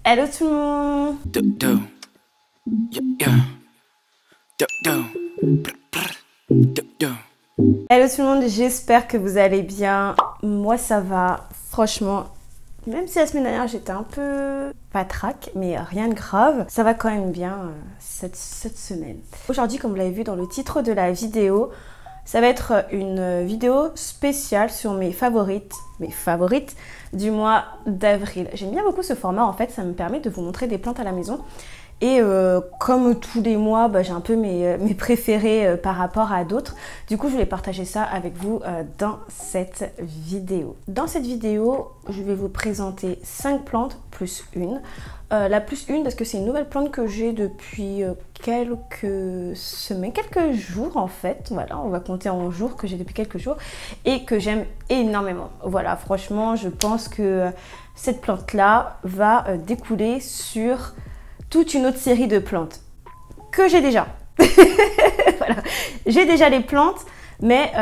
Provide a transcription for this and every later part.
Hello tout le monde. Hello tout le monde, j'espère que vous allez bien. Moi ça va, franchement. Même si la semaine dernière j'étais un peu patraque, mais rien de grave, ça va quand même bien cette semaine. Aujourd'hui, comme vous l'avez vu dans le titre de la vidéo, ça va être une vidéo spéciale sur mes favorites du mois d'avril. J'aime bien beaucoup ce format, en fait, ça me permet de vous montrer des plantes à la maison. Et comme tous les mois, j'ai un peu mes préférés par rapport à d'autres. Du coup, je voulais partager ça avec vous dans cette vidéo. Dans cette vidéo, je vais vous présenter 5 plantes plus une. La plus une parce que c'est une nouvelle plante que j'ai depuis quelques semaines, quelques jours en fait. Voilà, on va compter en jours que j'ai depuis quelques jours et que j'aime énormément. Voilà, franchement, je pense que cette plante-là va découler sur toute une autre série de plantes que j'ai déjà. Voilà. J'ai déjà les plantes, mais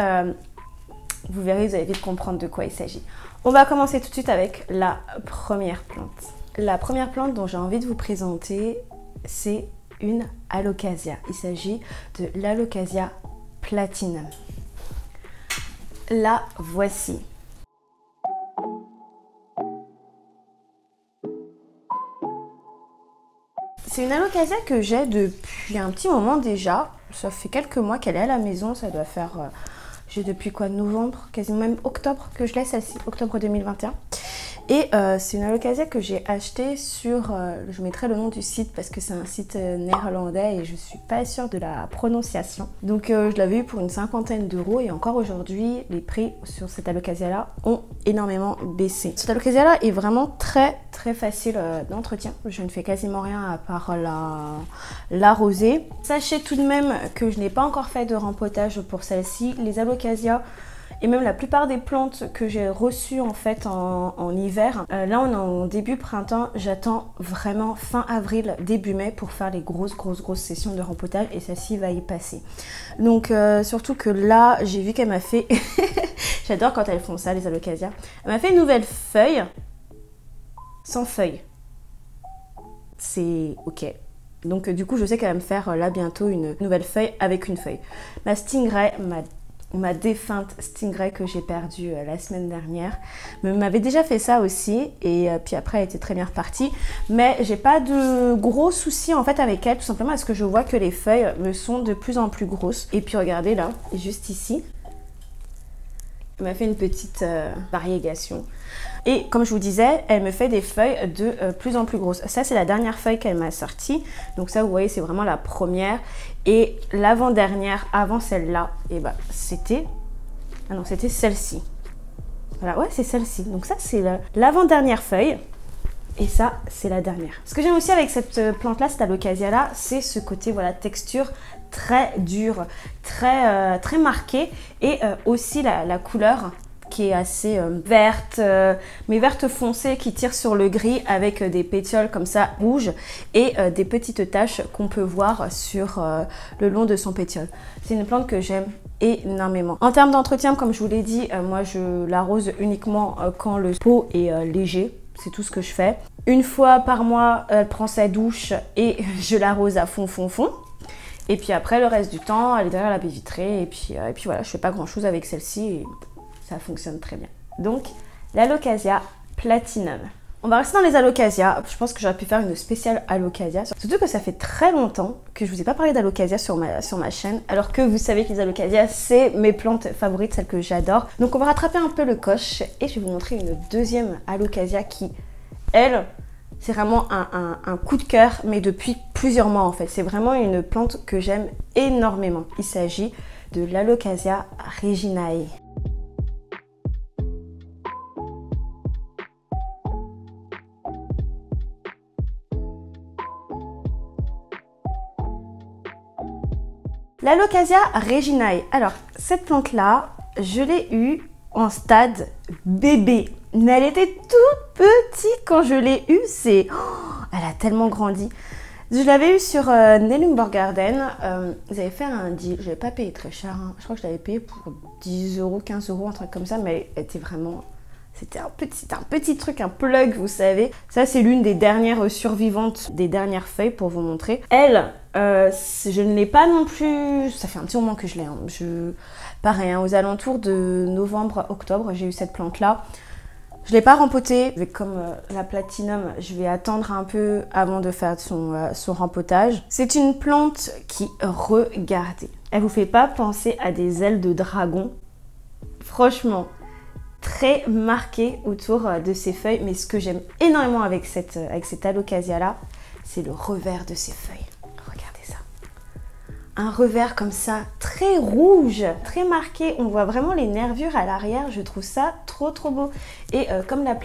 vous verrez, vous allez vite comprendre de quoi il s'agit. On va commencer tout de suite avec la première plante. La première plante dont j'ai envie de vous présenter, c'est une alocasia. Il s'agit de l'alocasia platinum. La voici. C'est une alocasia que j'ai depuis un petit moment déjà. Ça fait quelques mois qu'elle est à la maison. Ça doit faire... j'ai depuis quoi, novembre, quasiment même octobre que je l'ai celle-ci, octobre 2021. Et c'est une alocasia que j'ai achetée sur... je mettrai le nom du site parce que c'est un site néerlandais et je suis pas sûre de la prononciation. Donc je l'avais eu pour une 50aine d'euros et encore aujourd'hui, les prix sur cette alocasia-là ont énormément baissé. Cette alocasia-là est vraiment très facile d'entretien. Je ne fais quasiment rien à part l'arroser. Sachez tout de même que je n'ai pas encore fait de rempotage pour celle-ci. Les alocasias et même la plupart des plantes que j'ai reçues en fait en hiver, là on est en début printemps, j'attends vraiment fin avril, début mai pour faire les grosses sessions de rempotage et celle-ci va y passer. Donc surtout que là j'ai vu qu'elle m'a fait, j'adore quand elles font ça les alocasias, elle m'a fait une nouvelle feuille, sans feuille, c'est ok. Donc du coup je sais qu'elle va me faire là bientôt une nouvelle feuille avec une feuille. Ma Stingray, ma défunte Stingray que j'ai perdue la semaine dernière m'avait déjà fait ça aussi et puis après elle était très bien repartie, mais j'ai pas de gros soucis en fait avec elle, tout simplement parce que je vois que les feuilles me sont de plus en plus grosses. Et puis regardez là, juste ici, elle m'a fait une petite variégation. Et comme je vous disais, elle me fait des feuilles de plus en plus grosses. Ça, c'est la dernière feuille qu'elle m'a sortie. Donc ça, vous voyez, c'est vraiment la première. Et l'avant-dernière, avant celle-là, et c'était... Ah non, c'était celle-ci. Voilà, ouais, c'est celle-ci. Donc ça, c'est l'avant-dernière feuille. Et ça, c'est la dernière. Ce que j'aime aussi avec cette plante-là, cette alocasia-là, c'est ce côté, voilà, texture très dure, très marquée. Et aussi la couleur qui est assez verte, mais verte foncée qui tire sur le gris avec des pétioles comme ça rouges et des petites taches qu'on peut voir sur le long de son pétiole. C'est une plante que j'aime énormément. En termes d'entretien, comme je vous l'ai dit, moi je l'arrose uniquement quand le pot est léger. C'est tout ce que je fais. Une fois par mois, elle prend sa douche et je l'arrose à fond. Et puis après, le reste du temps, elle est derrière la baie vitrée. Et puis voilà, je fais pas grand chose avec celle-ci et ça fonctionne très bien. Donc, l'alocasia platinum. On va rester dans les alocasias. Je pense que j'aurais pu faire une spéciale alocasia. Surtout que ça fait très longtemps que je vous ai pas parlé d'alocasia sur ma chaîne. Alors que vous savez que les alocasias, c'est mes plantes favorites, celles que j'adore. Donc on va rattraper un peu le coche. Et je vais vous montrer une deuxième alocasia qui, elle, c'est vraiment un coup de cœur. Mais depuis plusieurs mois en fait. C'est vraiment une plante que j'aime énormément. Il s'agit de l'alocasia reginae. L'alocasia reginae. Alors, cette plante-là, je l'ai eue en stade bébé. Mais elle était toute petite quand je l'ai eue. Elle a tellement grandi. Je l'avais eue sur Nelumborg Garden. Ils avaient fait un deal. Je l'avais pas payé très cher. Hein. Je crois que je l'avais payé pour 10 euros, 15 euros, un truc comme ça. Mais elle était vraiment C'était un petit truc, un plug, vous savez. Ça, c'est l'une des dernières survivantes, des dernières feuilles pour vous montrer. Elle, je ne l'ai pas non plus... Ça fait un petit moment que je l'ai. Hein. Pareil, hein, aux alentours de novembre-octobre, j'ai eu cette plante-là. Je ne l'ai pas rempotée. Comme la platinum, je vais attendre un peu avant de faire son rempotage. C'est une plante qui, regardez, elle vous fait pas penser à des ailes de dragon? Franchement, très marqué autour de ses feuilles. Mais ce que j'aime énormément avec cette alocasia là, c'est le revers de ses feuilles. Regardez ça. Un revers comme ça, très rouge, très marqué. On voit vraiment les nervures à l'arrière. Je trouve ça trop beau. Et comme la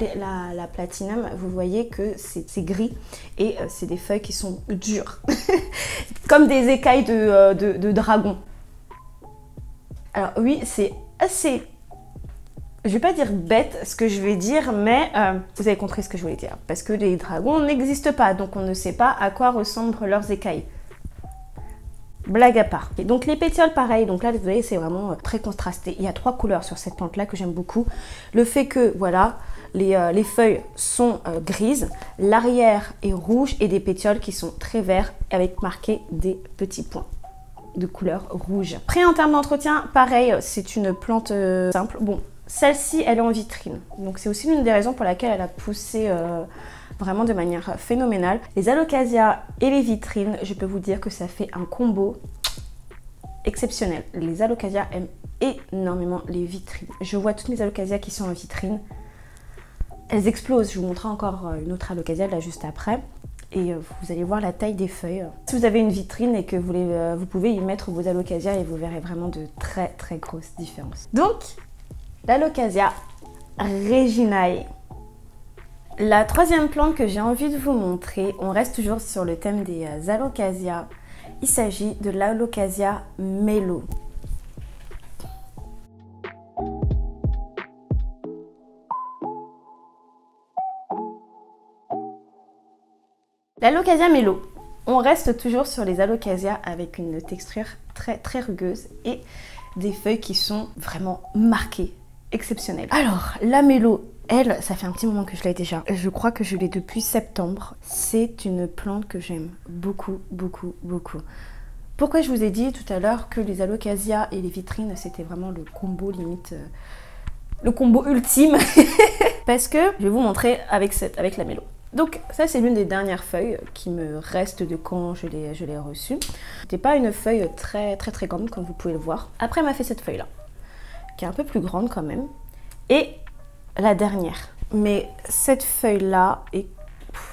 platinum, vous voyez que c'est gris. Et c'est des feuilles qui sont dures. Comme des écailles de dragon. Alors oui, c'est assez... Je vais pas dire bête ce que je vais dire, mais vous avez compris ce que je voulais dire. Parce que les dragons n'existent pas, donc on ne sait pas à quoi ressemblent leurs écailles. Blague à part. Et donc les pétioles, pareil. Donc là, vous voyez, c'est vraiment très contrasté. Il y a 3 couleurs sur cette plante-là que j'aime beaucoup. Le fait que, voilà, les feuilles sont grises, l'arrière est rouge et des pétioles qui sont très verts avec marqué des petits points de couleur rouge. Après, en termes d'entretien, pareil, c'est une plante simple. Bon, celle-ci, elle est en vitrine. Donc, c'est aussi l'une des raisons pour laquelle elle a poussé vraiment de manière phénoménale. Les alocasias et les vitrines, je peux vous dire que ça fait un combo exceptionnel. Les alocasias aiment énormément les vitrines. Je vois toutes mes alocasias qui sont en vitrine. Elles explosent. Je vous montrerai encore une autre alocasia là juste après. Et vous allez voir la taille des feuilles. Si vous avez une vitrine et que vous pouvez y mettre vos alocasias et vous verrez vraiment de très grosses différences. Donc, l'alocasia reginae. La troisième plante que j'ai envie de vous montrer, on reste toujours sur le thème des alocasias. Il s'agit de l'alocasia Mellow. L'alocasia Mellow, on reste toujours sur les alocasias avec une texture très rugueuse et des feuilles qui sont vraiment marquées, exceptionnelles. Alors, la Mellow, elle, ça fait un petit moment que je l'ai déjà. Je crois que je l'ai depuis septembre. C'est une plante que j'aime beaucoup. Pourquoi je vous ai dit tout à l'heure que les alocasias et les vitrines, c'était vraiment le combo limite... le combo ultime. Parce que je vais vous montrer avec la Mellow. Donc ça, c'est l'une des dernières feuilles qui me reste de quand je l'ai reçue. C'était pas une feuille très grande comme vous pouvez le voir. Après, elle m'a fait cette feuille là, qui est un peu plus grande quand même. Et la dernière. Mais cette feuille là est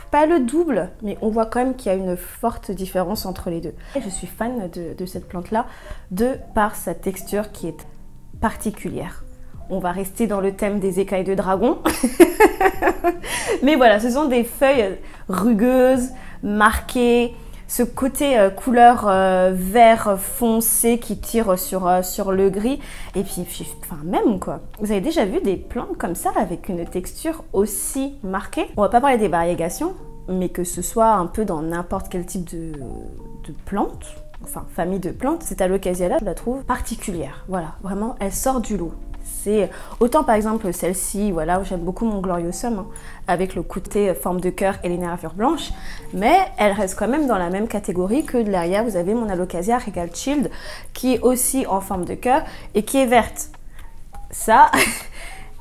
pas le double, mais on voit quand même qu'il y a une forte différence entre les deux. Et je suis fan de cette plante là, de par sa texture qui est particulière. On va rester dans le thème des écailles de dragon. Mais voilà, ce sont des feuilles rugueuses, marquées. Ce côté couleur vert foncé qui tire sur le gris. Et puis, enfin même quoi. Vous avez déjà vu des plantes comme ça avec une texture aussi marquée? On va pas parler des variegations, mais que ce soit un peu dans n'importe quel type de plante, enfin famille de plantes, cette alocasia là, je la trouve particulière. Voilà, vraiment, elle sort du lot. C'est autant par exemple celle-ci, voilà, j'aime beaucoup mon Gloriosum, hein, avec le côté forme de cœur et les nervures blanches, mais elle reste quand même dans la même catégorie que derrière vous avez mon Alocasia Regal Shield qui est aussi en forme de cœur et qui est verte. Ça,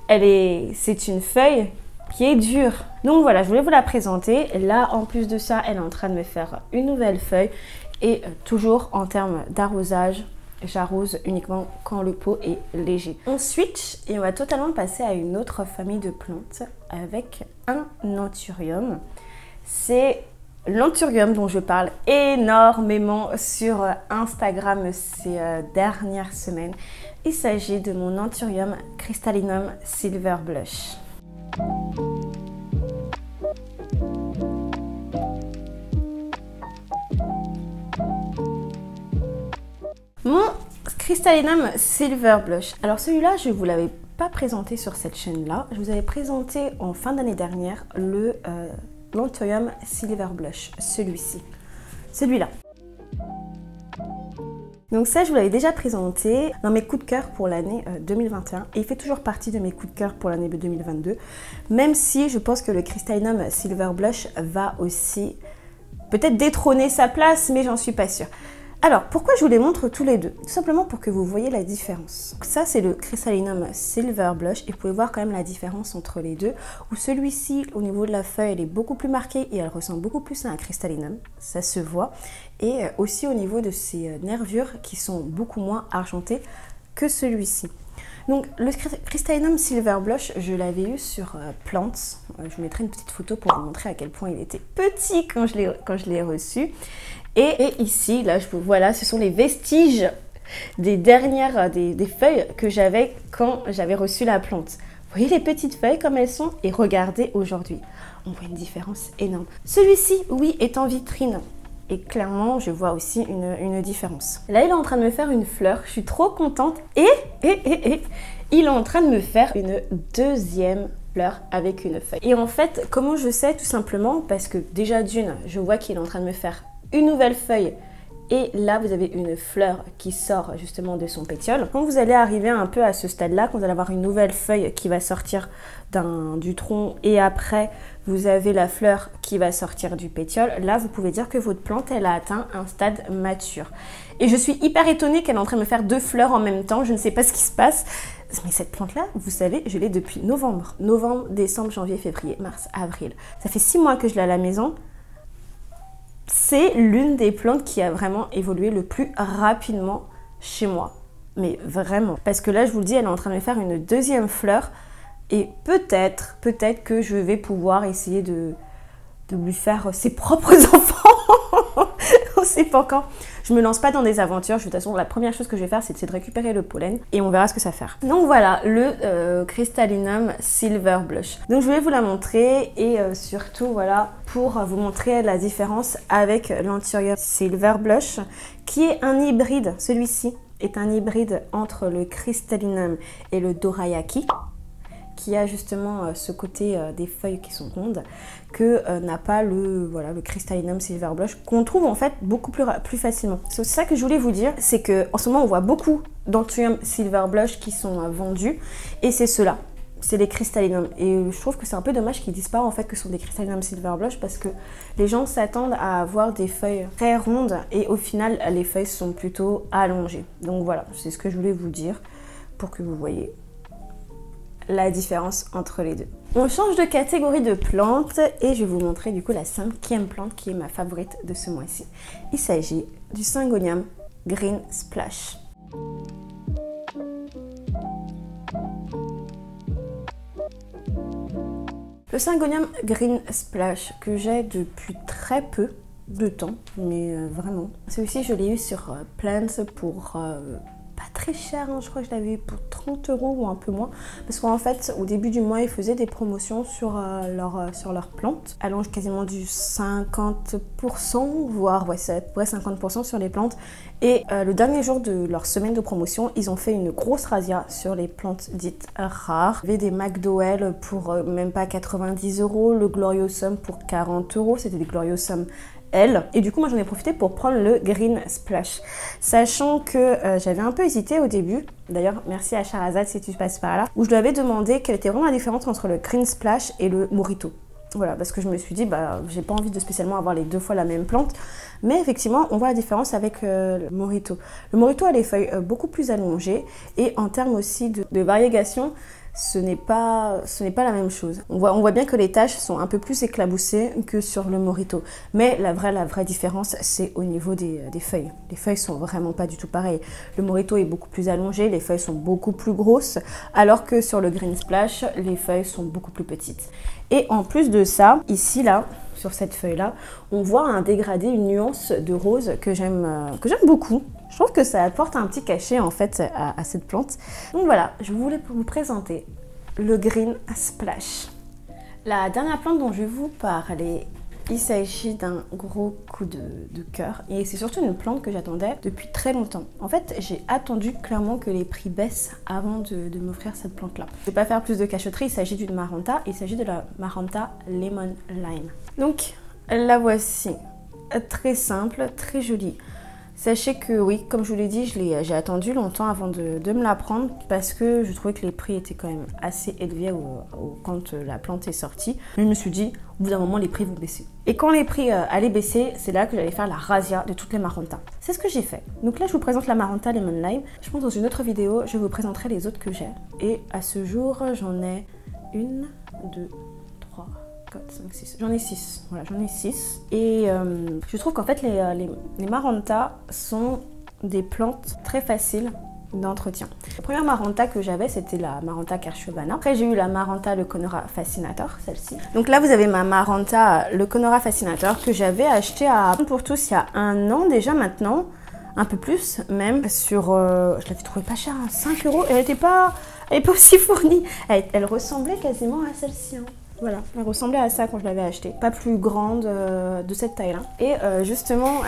c'est une feuille qui est dure. Donc voilà, je voulais vous la présenter. Là, en plus de ça, elle est en train de me faire une nouvelle feuille et toujours en termes d'arrosage, j'arrose uniquement quand le pot est léger. On switch et on va totalement passer à une autre famille de plantes avec un Anthurium. C'est l'Anthurium dont je parle énormément sur Instagram ces dernières semaines. Il s'agit de mon Anthurium Crystallinum Silver Blush. Mon Crystallinum Silver Blush. Alors celui-là, je ne vous l'avais pas présenté sur cette chaîne-là. Je vous avais présenté en fin d'année dernière l'Anthurium Silver Blush, celui-ci. Celui-là. Donc ça, je vous l'avais déjà présenté dans mes coups de cœur pour l'année 2021. Et il fait toujours partie de mes coups de cœur pour l'année 2022. Même si je pense que le Crystallinum Silver Blush va aussi peut-être détrôner sa place, mais j'en suis pas sûre. Alors, pourquoi je vous les montre tous les deux? Tout simplement pour que vous voyez la différence. Donc ça, c'est le Crystallinum Silver Blush. Et vous pouvez voir quand même la différence entre les deux. Où celui-ci, au niveau de la feuille, elle est beaucoup plus marquée et elle ressemble beaucoup plus à un Crystallinum. Ça se voit. Et aussi au niveau de ses nervures qui sont beaucoup moins argentées que celui-ci. Donc le Crystallinum Silver Blush, je l'avais eu sur Plants. Je vous mettrai une petite photo pour vous montrer à quel point il était petit quand je l'ai reçu. Et ici, là, voilà, ce sont les vestiges des dernières, des feuilles que j'avais quand j'avais reçu la plante. Vous voyez les petites feuilles comme elles sont? Et regardez aujourd'hui, on voit une différence énorme. Celui-ci, oui, est en vitrine. Et clairement, je vois aussi une différence. Là, il est en train de me faire une fleur. Je suis trop contente. Et il est en train de me faire une deuxième fleur avec une feuille. Et en fait, comment je sais? Tout simplement parce que déjà d'une, je vois qu'il est en train de me faire une nouvelle feuille. Et là, vous avez une fleur qui sort justement de son pétiole. Quand vous allez arriver un peu à ce stade-là, quand vous allez avoir une nouvelle feuille qui va sortir du tronc et après, vous avez la fleur qui va sortir du pétiole, là, vous pouvez dire que votre plante, elle a atteint un stade mature. Et je suis hyper étonnée qu'elle est en train de me faire deux fleurs en même temps. Je ne sais pas ce qui se passe. Mais cette plante-là, vous savez, je l'ai depuis novembre. Novembre, décembre, janvier, février, mars, avril. Ça fait 6 mois que je l'ai à la maison. C'est l'une des plantes qui a vraiment évolué le plus rapidement chez moi. Mais vraiment. Parce que là, je vous le dis, elle est en train de me faire une deuxième fleur. Et peut-être que je vais pouvoir essayer de lui faire ses propres enfants. On sait pas quand. Je me lance pas dans des aventures. De toute façon, la première chose que je vais faire, c'est de récupérer le pollen. Et on verra ce que ça fait. Donc voilà, le Crystallinum Silver Blush. Donc je vais vous la montrer. Et surtout, voilà, pour vous montrer la différence avec l'Anturium Silver Blush, qui est un hybride. Celui-ci est un hybride entre le Crystallinum et le Dorayaki, qui a justement ce côté des feuilles qui sont rondes que n'a pas le Crystallinum Silver Blush, qu'on trouve en fait beaucoup plus facilement. C'est ça que je voulais vous dire, c'est qu'en ce moment on voit beaucoup d'Anturium Silver Blush qui sont vendus, et c'est ceux-là, c'est les Crystallinum. Et je trouve que c'est un peu dommage qu'ils disent pas en fait que ce sont des Crystallinum Silver Blush, parce que les gens s'attendent à avoir des feuilles très rondes et au final les feuilles sont plutôt allongées. Donc voilà, c'est ce que je voulais vous dire pour que vous voyez la différence entre les deux. On change de catégorie de plantes et je vais vous montrer du coup la 5e plante qui est ma favorite de ce mois-ci. Il s'agit du Syngonium Green Splash. Le Syngonium Green Splash que j'ai depuis très peu de temps, mais vraiment. Celui-ci, je l'ai eu sur Plants pour pas très cher, hein. Je crois que je l'avais eu pour 30 € ou un peu moins. Parce qu'en fait, au début du mois, ils faisaient des promotions sur leurs plantes, allant quasiment du 50%, voire ouais, c'est à peu près 50% sur les plantes. Et le dernier jour de leur semaine de promotion, ils ont fait une grosse razzia sur les plantes dites rares. Il y avait des McDowell pour même pas 90 €, le Gloriosum pour 40 €, c'était des Gloriosum L. Et du coup, moi j'en ai profité pour prendre le Green Splash. Sachant que j'avais un peu hésité au début. D'ailleurs, merci à Charazade si tu passes par là. Où je lui avais demandé quelle était vraiment la différence entre le Green Splash et le Morito. Voilà, parce que je me suis dit, bah, j'ai pas envie de spécialement avoir les deux fois la même plante. Mais effectivement, on voit la différence avec le Morito. Le Morito a les feuilles beaucoup plus allongées. Et en termes aussi de variegation, ce n'est pas la même chose. On voit bien que les taches sont un peu plus éclaboussées que sur le Morito. Mais la vraie différence, c'est au niveau des feuilles. Les feuilles sont vraiment pas du tout pareilles. Le Morito est beaucoup plus allongé, les feuilles sont beaucoup plus grosses, alors que sur le Green Splash, les feuilles sont beaucoup plus petites. Et en plus de ça, ici, là, sur cette feuille-là, on voit un dégradé, une nuance de rose que j'aime beaucoup. Je trouve que ça apporte un petit cachet en fait à cette plante. Donc voilà, je voulais vous présenter le Green Splash. La dernière plante dont je vais vous parler, il s'agit d'un gros coup de cœur. Et c'est surtout une plante que j'attendais depuis très longtemps. En fait, j'ai attendu clairement que les prix baissent avant de m'offrir cette plante-là. Je ne vais pas faire plus de cachotterie, il s'agit d'une Maranta. Il s'agit de la Maranta Lemon Lime. Donc, la voici. Très simple, très jolie. Sachez que oui, comme je vous l'ai dit, j'ai attendu longtemps avant de me la prendre parce que je trouvais que les prix étaient quand même assez élevés quand la plante est sortie. Mais je me suis dit, au bout d'un moment, les prix vont baisser. Et quand les prix allaient baisser, c'est là que j'allais faire la razzia de toutes les Maranta. C'est ce que j'ai fait. Donc là, je vous présente la Maranta Lemon Lime. Je pense que dans une autre vidéo, je vous présenterai les autres que j'ai. Et à ce jour, j'en ai 1, 2, 3... 4, 5, 6. J'en ai 6. Voilà, j'en ai 6. Et je trouve qu'en fait, les Maranta sont des plantes très faciles d'entretien. La première Maranta que j'avais, c'était la Maranta Kerschovana. Après, j'ai eu la Maranta Leconora Fascinator, celle-ci. Donc là, vous avez ma Maranta Leconora Fascinator que j'avais achetée à Pour Tous il y a 1 an déjà maintenant. Un peu plus même. Sur, je l'avais trouvée pas chère, hein, 5 €. Elle n'est pas aussi fournie. Elle ressemblait quasiment à celle-ci. Hein. Voilà, elle ressemblait à ça quand je l'avais achetée. Pas plus grande de cette taille-là. Et justement,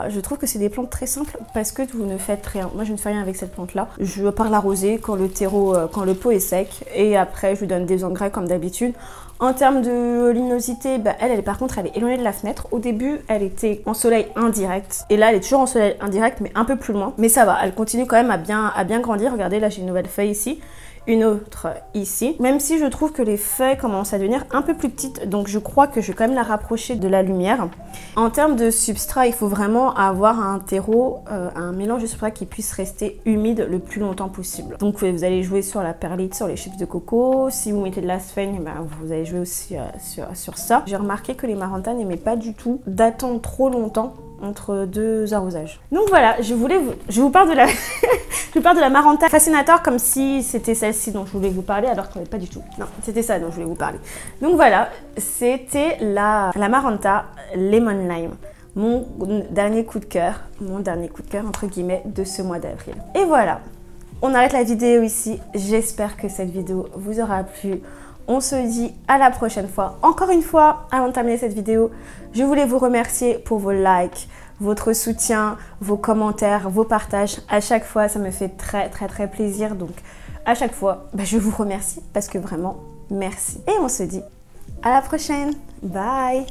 je trouve que c'est des plantes très simples parce que vous ne faites rien. Moi, je ne fais rien avec cette plante-là. Je pars l'arroser quand le pot est sec. Et après, je lui donne des engrais comme d'habitude. En termes de luminosité, bah, par contre, elle est éloignée de la fenêtre. Au début, elle était en soleil indirect. Et là, elle est toujours en soleil indirect, mais un peu plus loin. Mais ça va, elle continue quand même à bien grandir. Regardez, là, j'ai une nouvelle feuille ici. Une autre ici. Même si je trouve que les feuilles commencent à devenir un peu plus petites, donc je crois que je vais quand même la rapprocher de la lumière. En termes de substrat, il faut vraiment avoir un terreau, un mélange de substrat qui puisse rester humide le plus longtemps possible. Donc vous allez jouer sur la perlite, sur les chips de coco. Si vous mettez de la sphène, ben, vous allez jouer aussi sur ça. J'ai remarqué que les Maranta n'aimaient pas du tout d'attendre trop longtemps entre 2 arrosages. Donc voilà, je vous parle de la je vous parle de la Maranta Fascinator comme si c'était celle-ci dont je voulais vous parler, alors qu'elle n'est pas du tout. Non, c'était ça dont je voulais vous parler. Donc voilà, c'était la Maranta Lemon Lime. Mon dernier coup de cœur entre guillemets de ce mois d'avril. Et voilà, on arrête la vidéo ici. J'espère que cette vidéo vous aura plu. On se dit à la prochaine fois. Encore une fois, avant de terminer cette vidéo, je voulais vous remercier pour vos likes, votre soutien, vos commentaires, vos partages. À chaque fois, ça me fait très plaisir. Donc, à chaque fois, je vous remercie parce que vraiment, merci. Et on se dit à la prochaine. Bye!